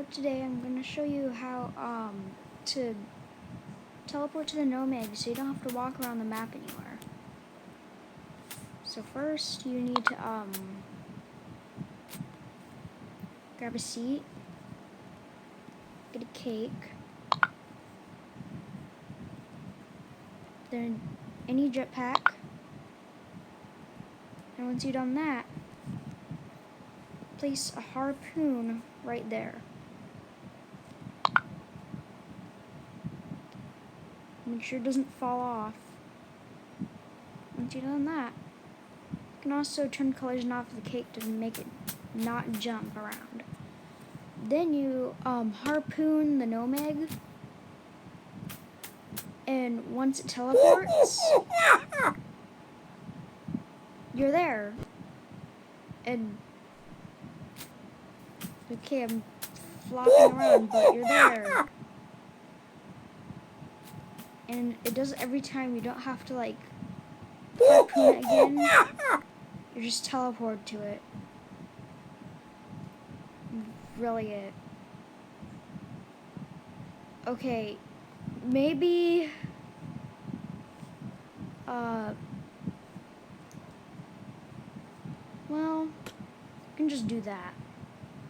So today I'm going to show you how to teleport to the Gnome so you don't have to walk around the map anymore. So first you need to grab a seat, get a cake, then any jetpack, and once you've done that, place a harpoon right there. Make sure it doesn't fall off. Once you've done that, you can also turn collision off of the cake to make it not jump around. Then you harpoon the gnome egg, and once it teleports, you're there. And okay, I'm flopping around, but you're there. And it does it every time. You don't have to like harpoon it again. You just teleport to it. Really it. Okay, maybe well, you can just do that.